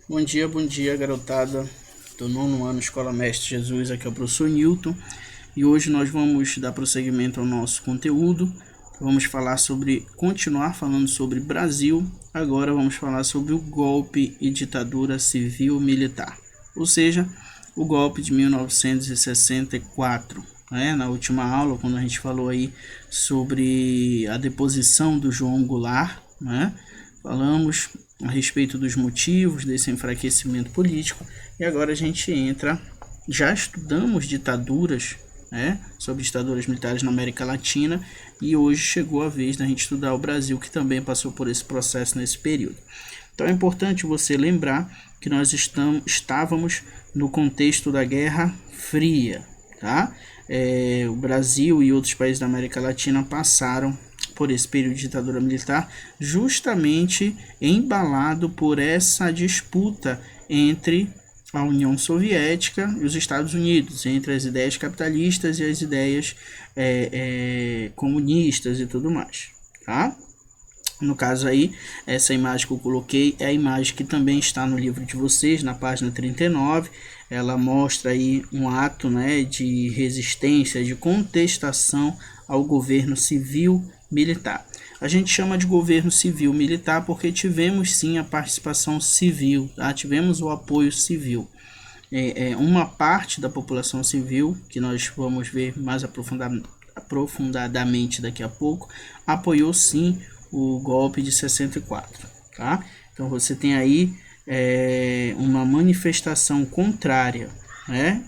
Bom dia, garotada do nono ano Escola Mestre Jesus. Aqui é o professor Newton e hoje nós vamos dar prosseguimento ao nosso conteúdo. Vamos continuar falando sobre Brasil. Agora vamos falar sobre o golpe e ditadura civil-militar, ou seja, o golpe de 1964. Na última aula, quando a gente falou aí sobre a deposição do João Goulart, falamos a respeito dos motivos desse enfraquecimento político e agora a gente já estudamos ditaduras, sobre ditaduras militares na América Latina, e hoje chegou a vez da gente estudar o Brasil, que também passou por esse processo nesse período. Então é importante você lembrar que nós estávamos no contexto da Guerra Fria, tá? O Brasil e outros países da América Latina passaram por esse período de ditadura militar, justamente embalado por essa disputa entre a União Soviética e os Estados Unidos, entre as ideias capitalistas e as ideias comunistas e tudo mais, tá? No caso aí, essa imagem que eu coloquei é a imagem que também está no livro de vocês, na página 39. Ela mostra aí um ato, de resistência, de contestação ao governo civil-militar. A gente chama de governo civil-militar porque tivemos sim a participação civil, tá? Tivemos o apoio civil. Uma parte da população civil, que nós vamos ver mais aprofundadamente daqui a pouco, apoiou sim o golpe de 64, tá? Então você tem aí uma manifestação contrária,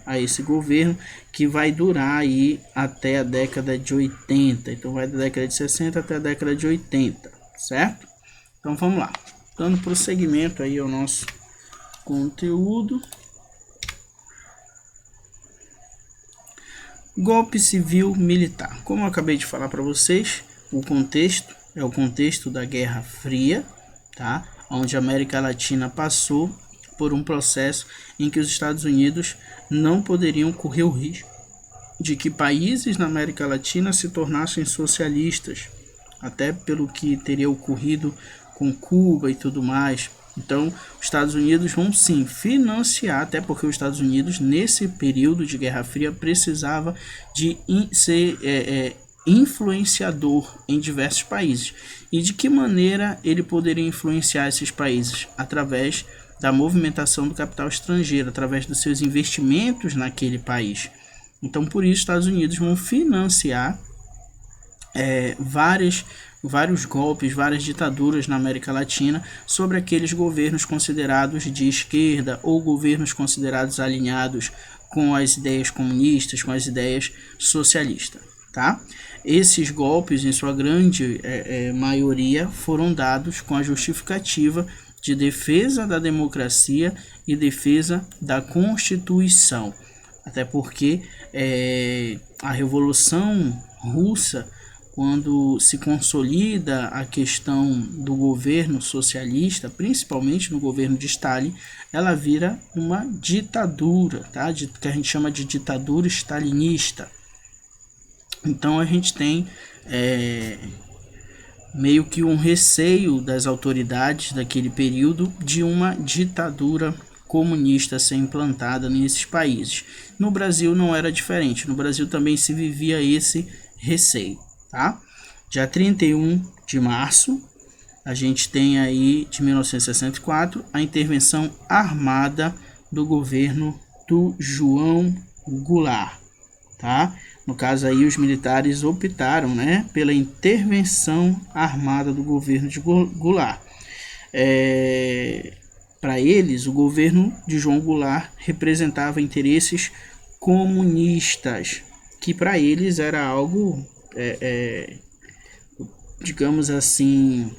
a esse governo, que vai durar aí até a década de 80. Então vai da década de 60 até a década de 80, certo? Então vamos lá, dando prosseguimento aí ao nosso conteúdo. Golpe civil militar. Como eu acabei de falar para vocês, o contexto é o contexto da Guerra Fria, tá? Onde a América Latina passou por um processo em que os Estados Unidos não poderiam correr o risco de que países na América Latina se tornassem socialistas, até pelo que teria ocorrido com Cuba e tudo mais. Então, os Estados Unidos vão sim financiar, até porque os Estados Unidos, nesse período de Guerra Fria, precisava de ser influenciador em diversos países. E de que maneira ele poderia influenciar esses países? Através da movimentação do capital estrangeiro, através dos seus investimentos naquele país. Então, por isso, os Estados Unidos vão financiar vários golpes, várias ditaduras na América Latina sobre aqueles governos considerados de esquerda ou governos considerados alinhados com as ideias comunistas, com as ideias socialistas, tá? Esses golpes, em sua grande maioria, foram dados com a justificativa de defesa da democracia e defesa da Constituição. Até porque a Revolução Russa, quando se consolida a questão do governo socialista, principalmente no governo de Stalin, ela vira uma ditadura, tá? Que a gente chama de ditadura stalinista. Então a gente tem meio que um receio das autoridades daquele período de uma ditadura comunista ser implantada nesses países. No Brasil não era diferente, no Brasil também se vivia esse receio, tá? Dia 31 de março, a gente tem aí, de 1964, a intervenção armada do governo do João Goulart, tá? No caso aí, os militares optaram, pela intervenção armada do governo de Goulart. Para eles, o governo de João Goulart representava interesses comunistas, que para eles era algo, digamos assim,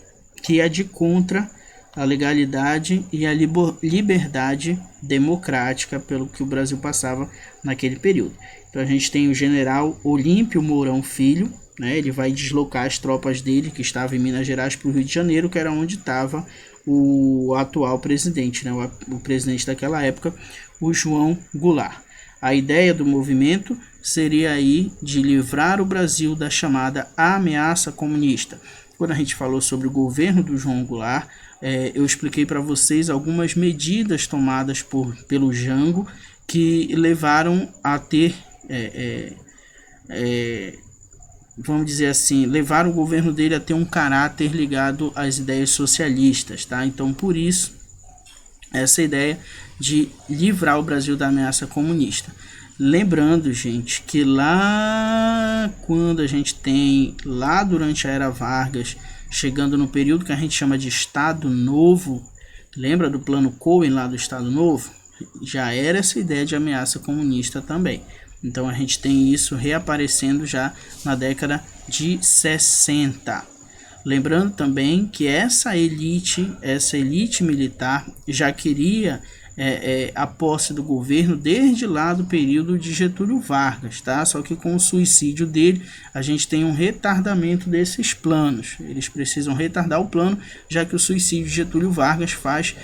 que ia de contra a legalidade e a liberdade democrática pelo que o Brasil passava naquele período. Então a gente tem o general Olímpio Mourão Filho, ele vai deslocar as tropas dele, que estavam em Minas Gerais, para o Rio de Janeiro, que era onde estava o atual presidente, o presidente daquela época, o João Goulart. A ideia do movimento seria aí de livrar o Brasil da chamada ameaça comunista. Quando a gente falou sobre o governo do João Goulart, eu expliquei para vocês algumas medidas tomadas pelo Jango que levaram a ter, vamos dizer assim, levaram o governo dele a ter um caráter ligado às ideias socialistas, tá? Então, por isso, essa ideia de livrar o Brasil da ameaça comunista. Lembrando, gente, que lá quando a gente tem, lá durante a Era Vargas, chegando no período que a gente chama de Estado Novo, lembra do plano Cohen lá do Estado Novo? Já era essa ideia de ameaça comunista também. Então a gente tem isso reaparecendo já na década de 60. Lembrando também que essa elite militar já queria a posse do governo desde lá do período de Getúlio Vargas, tá? Só que com o suicídio dele, a gente tem um retardamento desses planos. Eles precisam retardar o plano, já que o suicídio de Getúlio Vargas faz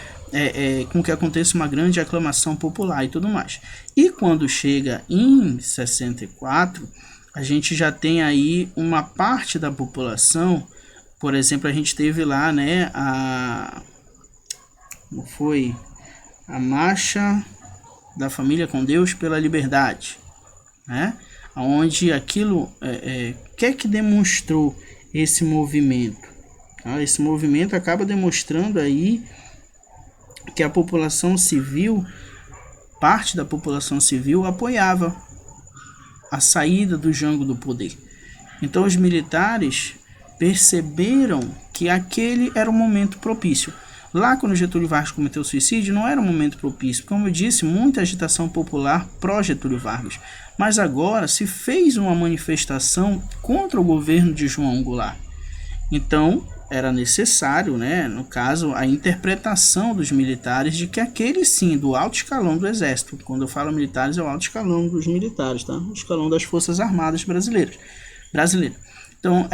com que aconteça uma grande aclamação popular e tudo mais. E quando chega em 64, a gente já tem aí uma parte da população. Por exemplo, a gente teve lá, né, a Marcha da Família com Deus pela Liberdade, né? Onde aquilo, que é que demonstrou esse movimento? Tá? Esse movimento acaba demonstrando aí que a população civil, parte da população civil apoiava a saída do Jango do poder. Então os militares perceberam que aquele era o momento propício. Lá quando Getúlio Vargas cometeu suicídio, não era um momento propício. Como eu disse, muita agitação popular pró-Getúlio Vargas. Mas agora se fez uma manifestação contra o governo de João Goulart. Então era necessário, né, no caso, a interpretação dos militares de que aquele sim, do alto escalão do Exército, quando eu falo militares é o alto escalão dos militares, tá? O escalão das Forças Armadas brasileiras. Então,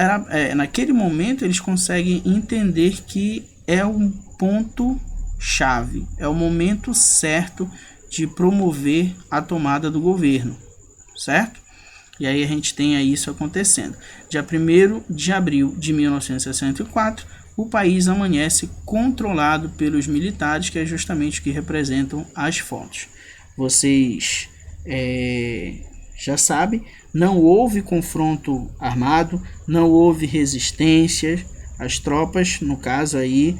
naquele momento eles conseguem entender que é um ponto-chave, é o momento certo de promover a tomada do governo, certo? E aí a gente tem aí isso acontecendo. Dia 1º de abril de 1964, o país amanhece controlado pelos militares, que é justamente o que representam as fotos. Vocês já sabem, não houve confronto armado, não houve resistência. As tropas, no caso aí,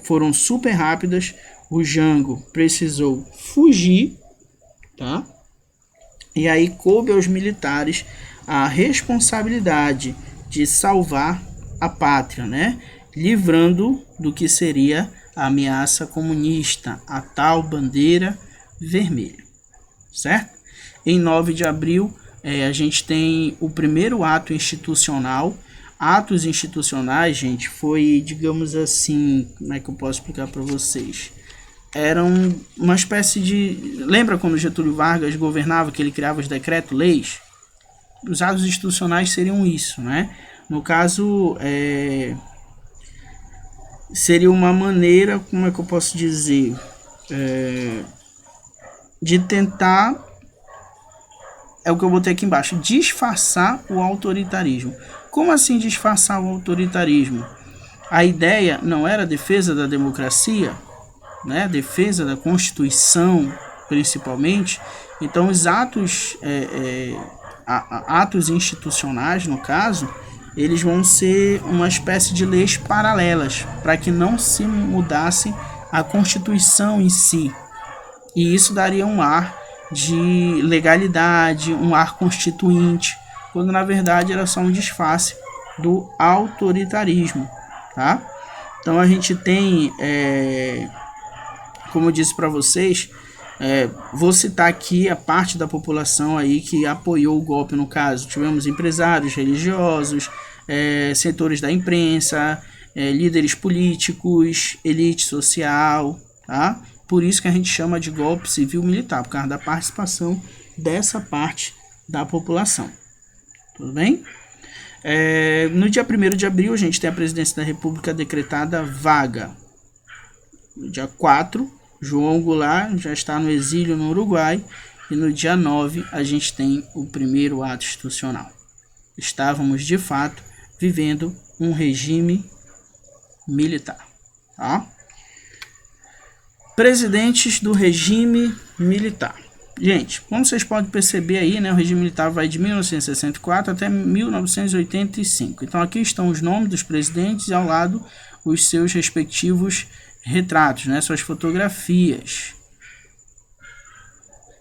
foram super rápidas. O Jango precisou fugir, tá? E aí coube aos militares a responsabilidade de salvar a pátria, né? Livrando do que seria a ameaça comunista, a tal bandeira vermelha, certo? Em 9 de abril, a gente tem o primeiro ato institucional. Atos institucionais, gente, foi, digamos assim, como é que eu posso explicar para vocês? Eram uma espécie de... Lembra quando Getúlio Vargas governava, que ele criava os decretos-leis? Os atos institucionais seriam isso, né? No caso, seria uma maneira, como é que eu posso dizer? De tentar, é o que eu botei aqui embaixo, disfarçar o autoritarismo. Como assim disfarçar o autoritarismo? A ideia não era a defesa da democracia, né? Defesa da Constituição, principalmente. Então, os atos, atos institucionais, no caso, eles vão ser uma espécie de leis paralelas, para que não se mudasse a Constituição em si. E isso daria um ar de legalidade, um ar constituinte, quando na verdade era só um disfarce do autoritarismo, tá? Então a gente tem, como eu disse para vocês, vou citar aqui a parte da população aí que apoiou o golpe. No caso, tivemos empresários, religiosos, setores da imprensa, líderes políticos, elite social, tá? Por isso que a gente chama de golpe civil-militar, por causa da participação dessa parte da população. Tudo bem? No dia 1º de abril, a gente tem a presidência da República decretada vaga. No dia 4, João Goulart já está no exílio no Uruguai. E no dia 9, a gente tem o primeiro ato institucional. Estávamos, de fato, vivendo um regime militar. tá? Presidentes do regime militar. Gente, como vocês podem perceber aí, né, o regime militar vai de 1964 até 1985. Então aqui estão os nomes dos presidentes e ao lado os seus respectivos retratos, né, suas fotografias.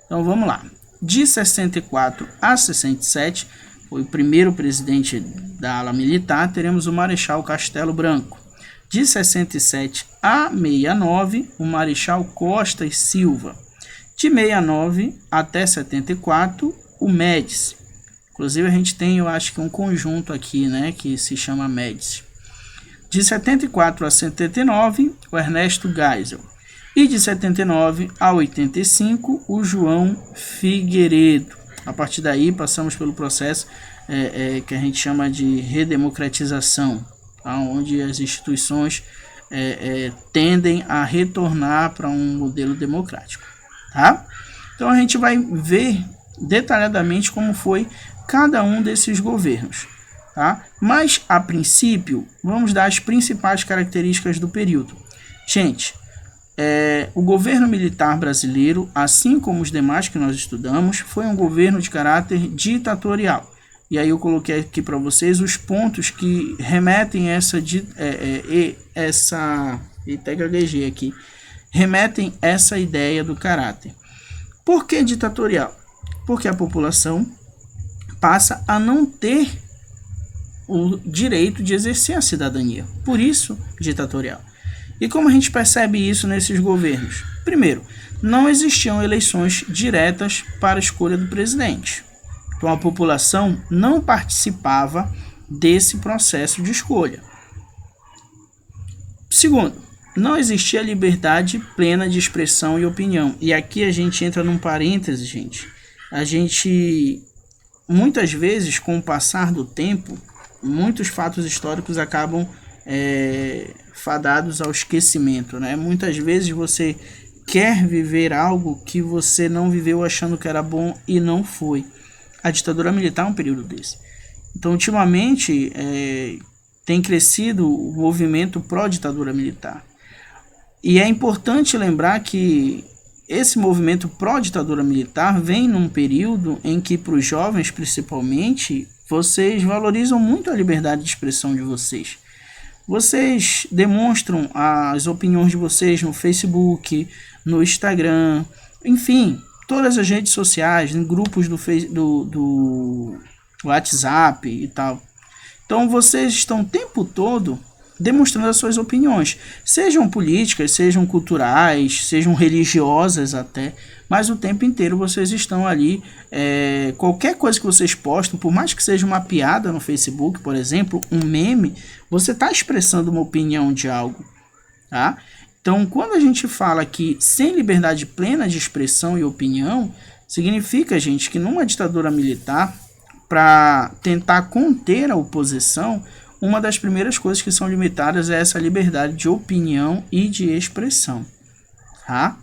Então vamos lá. De 64 a 67, foi o primeiro presidente da ala militar, teremos o Marechal Castelo Branco. De 67 a 69, o Marechal Costa e Silva. De 69 até 74, o Médici. Inclusive a gente tem, eu acho que um conjunto aqui, né, que se chama Médici. De 74 a 79, o Ernesto Geisel. E de 79 a 85, o João Figueiredo. A partir daí passamos pelo processo que a gente chama de redemocratização, tá? Onde as instituições tendem a retornar para um modelo democrático. Tá? Então a gente vai ver detalhadamente como foi cada um desses governos. Tá? Mas, a princípio, vamos dar as principais características do período. Gente, o governo militar brasileiro, assim como os demais que nós estudamos, foi um governo de caráter ditatorial. E aí eu coloquei aqui para vocês os pontos que remetem remetem essa ideia do caráter. Por que ditatorial? Porque a população passa a não ter o direito de exercer a cidadania. Por isso, ditatorial. E como a gente percebe isso nesses governos? Primeiro, não existiam eleições diretas para a escolha do presidente. Então a população não participava desse processo de escolha. Segundo, não existia liberdade plena de expressão e opinião. E aqui a gente entra num parêntese, gente. A gente, muitas vezes, com o passar do tempo, muitos fatos históricos acabam fadados ao esquecimento, né? Muitas vezes você quer viver algo que você não viveu achando que era bom e não foi. A ditadura militar é um período desse. Então, ultimamente, tem crescido o movimento pró-ditadura militar. E é importante lembrar que esse movimento pró-ditadura militar vem num período em que, para os jovens principalmente, vocês valorizam muito a liberdade de expressão de vocês. Vocês demonstram as opiniões de vocês no Facebook, no Instagram, enfim, todas as redes sociais, em grupos do WhatsApp e tal. Então vocês estão o tempo todo demonstrando as suas opiniões, sejam políticas, sejam culturais, sejam religiosas até, mas o tempo inteiro vocês estão ali, qualquer coisa que vocês postam, por mais que seja uma piada no Facebook, por exemplo, um meme, você está expressando uma opinião de algo, tá? Então, quando a gente fala que sem liberdade plena de expressão e opinião, significa, gente, que numa ditadura militar, para tentar conter a oposição, uma das primeiras coisas que são limitadas é essa liberdade de opinião e de expressão, tá?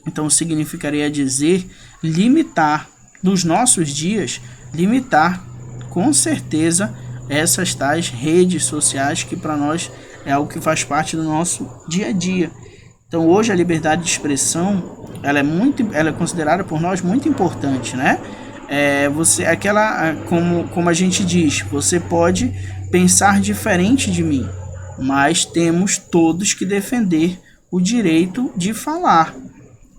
Então significaria dizer limitar, nos nossos dias, limitar com certeza essas tais redes sociais que para nós é algo que faz parte do nosso dia a dia. Então hoje a liberdade de expressão ela é considerada por nós muito importante, né? Como a gente diz, você pode pensar diferente de mim, mas temos todos que defender o direito de falar.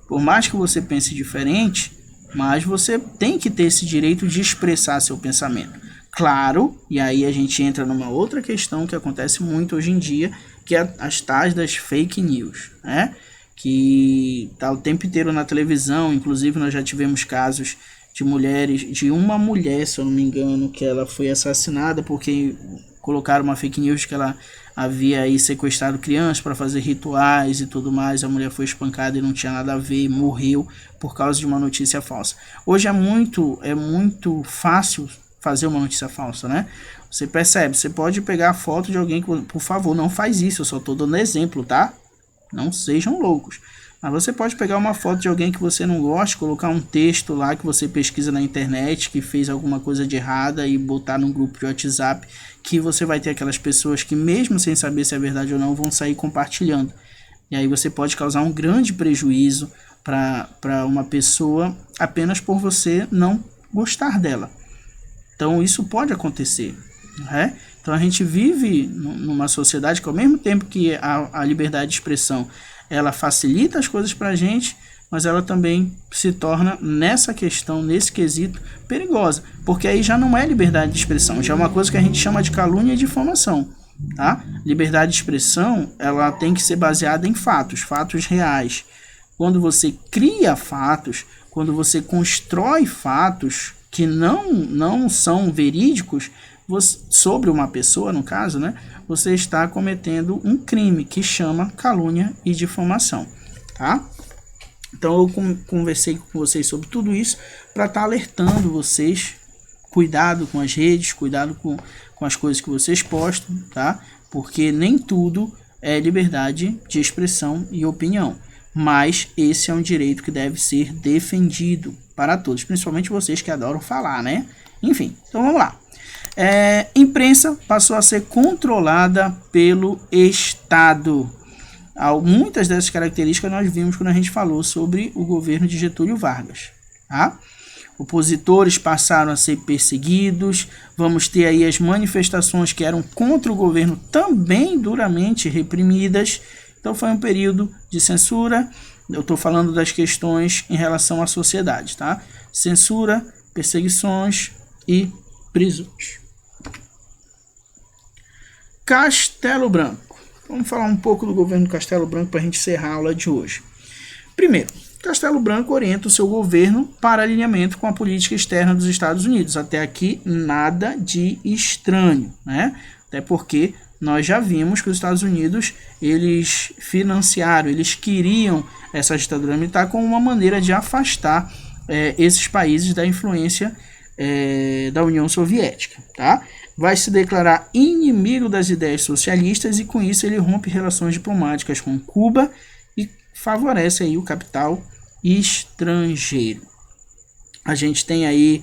Por mais que você pense diferente, mas você tem que ter esse direito de expressar seu pensamento. Claro, e aí a gente entra numa outra questão que acontece muito hoje em dia, que é as tais das fake news, né? Que tá o tempo inteiro na televisão. Inclusive nós já tivemos casos de uma mulher, se eu não me engano, que ela foi assassinada porque colocaram uma fake news que ela havia aí sequestrado crianças para fazer rituais e tudo mais. A mulher foi espancada e não tinha nada a ver, morreu por causa de uma notícia falsa. Hoje é muito fácil fazer uma notícia falsa, né? Você percebe, você pode pegar a foto de alguém que, por favor, não faz isso, eu só estou dando exemplo, tá? Não sejam loucos. Mas você pode pegar uma foto de alguém que você não gosta, colocar um texto lá que você pesquisa na internet, que fez alguma coisa de errada e botar num grupo de WhatsApp, que você vai ter aquelas pessoas que mesmo sem saber se é verdade ou não, vão sair compartilhando. E aí você pode causar um grande prejuízo para uma pessoa apenas por você não gostar dela. Então isso pode acontecer, né? Então a gente vive numa sociedade que ao mesmo tempo que a liberdade de expressão ela facilita as coisas para a gente, mas ela também se torna nessa questão, nesse quesito, perigosa, porque aí já não é liberdade de expressão, já é uma coisa que a gente chama de calúnia e difamação, tá? Liberdade de expressão ela tem que ser baseada em fatos, fatos reais. Quando você cria fatos, quando você constrói fatos que não são verídicos sobre uma pessoa, no caso, né, você está cometendo um crime que chama calúnia e difamação, tá? Então eu conversei com vocês sobre tudo isso para estar alertando vocês, cuidado com as redes, cuidado com as coisas que vocês postam, tá? Porque nem tudo é liberdade de expressão e opinião, mas esse é um direito que deve ser defendido para todos, principalmente vocês que adoram falar, né? Enfim, então vamos lá. Imprensa passou a ser controlada pelo Estado. Muitas dessas características nós vimos quando a gente falou sobre o governo de Getúlio Vargas, tá? Opositores passaram a ser perseguidos, vamos ter aí as manifestações que eram contra o governo também duramente reprimidas. Então foi um período de censura. Eu estou falando das questões em relação à sociedade, tá? Censura, perseguições e prisões. Castelo Branco. Vamos falar um pouco do governo Castelo Branco para a gente encerrar a aula de hoje. Primeiro, Castelo Branco orienta o seu governo para alinhamento com a política externa dos Estados Unidos. Até aqui, nada de estranho, né? Até porque nós já vimos que os Estados Unidos, eles financiaram, eles queriam essa ditadura militar como uma maneira de afastar esses países da influência da União Soviética, tá? Vai se declarar inimigo das ideias socialistas e com isso ele rompe relações diplomáticas com Cuba e favorece aí o capital estrangeiro. A gente tem aí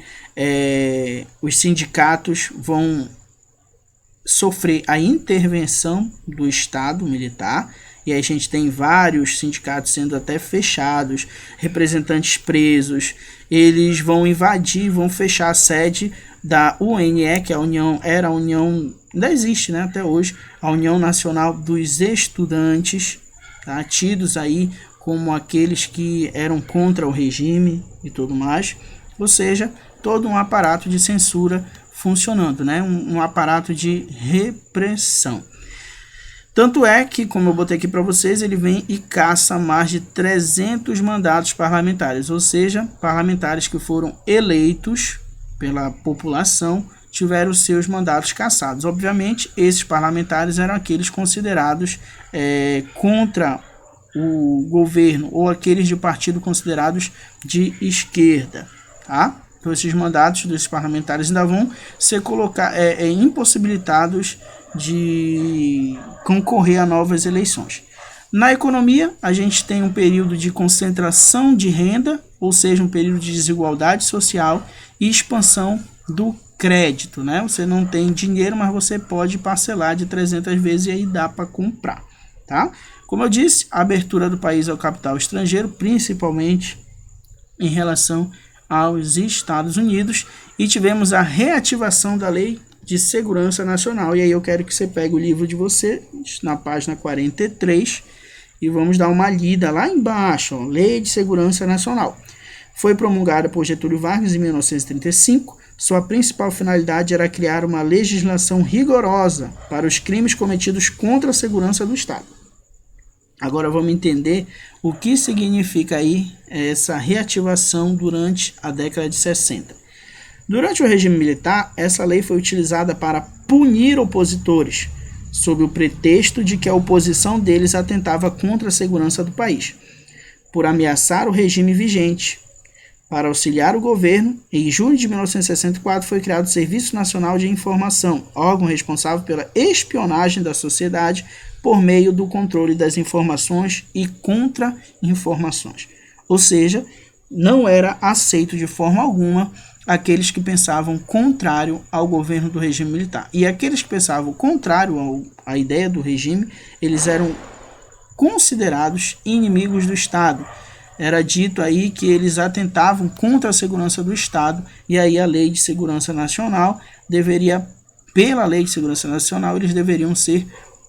os sindicatos vão sofrer a intervenção do Estado militar, e aí a gente tem vários sindicatos sendo até fechados, representantes presos, eles vão invadir, vão fechar a sede da UNE, que era a União, ainda existe, né, até hoje, a União Nacional dos Estudantes, tá, tidos aí como aqueles que eram contra o regime e tudo mais, ou seja, todo um aparato de censura funcionando, né, um aparato de repressão. Tanto é que, como eu botei aqui para vocês, ele vem e caça mais de 300 mandatos parlamentares, ou seja, parlamentares que foram eleitos pela população tiveram seus mandatos cassados. Obviamente, esses parlamentares eram aqueles considerados contra o governo ou aqueles de partido considerados de esquerda, tá? Então, esses mandatos desses parlamentares ainda vão ser impossibilitados de concorrer a novas eleições. Na economia, a gente tem um período de concentração de renda, ou seja, um período de desigualdade social e expansão do crédito, né? Você não tem dinheiro, mas você pode parcelar de 300 vezes e aí dá para comprar, tá? Como eu disse, a abertura do país ao capital estrangeiro, principalmente em relação aos Estados Unidos, e tivemos a reativação da Lei de Segurança Nacional. E aí eu quero que você pegue o livro de você na página 43 e vamos dar uma lida lá embaixo, ó, Lei de Segurança Nacional. Foi promulgada por Getúlio Vargas em 1935. Sua principal finalidade era criar uma legislação rigorosa para os crimes cometidos contra a segurança do Estado. Agora vamos entender o que significa aí essa reativação durante a década de 60. Durante o regime militar, essa lei foi utilizada para punir opositores, sob o pretexto de que a oposição deles atentava contra a segurança do país, por ameaçar o regime vigente. Para auxiliar o governo, em julho de 1964 foi criado o Serviço Nacional de Informação, órgão responsável pela espionagem da sociedade por meio do controle das informações e contra-informações. Ou seja, não era aceito de forma alguma aqueles que pensavam contrário ao governo do regime militar. E aqueles que pensavam contrário à ideia do regime, eles eram considerados inimigos do Estado. Era dito aí que eles atentavam contra a segurança do Estado, e aí a Lei de Segurança Nacional pela Lei de Segurança Nacional, eles deveriam ser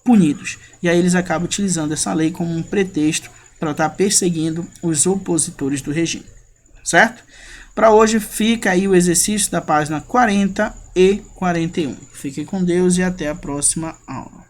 punidos. E aí eles acabam utilizando essa lei como um pretexto para estar perseguindo os opositores do regime, certo? Para hoje fica aí o exercício da página 40 e 41. Fiquem com Deus e até a próxima aula.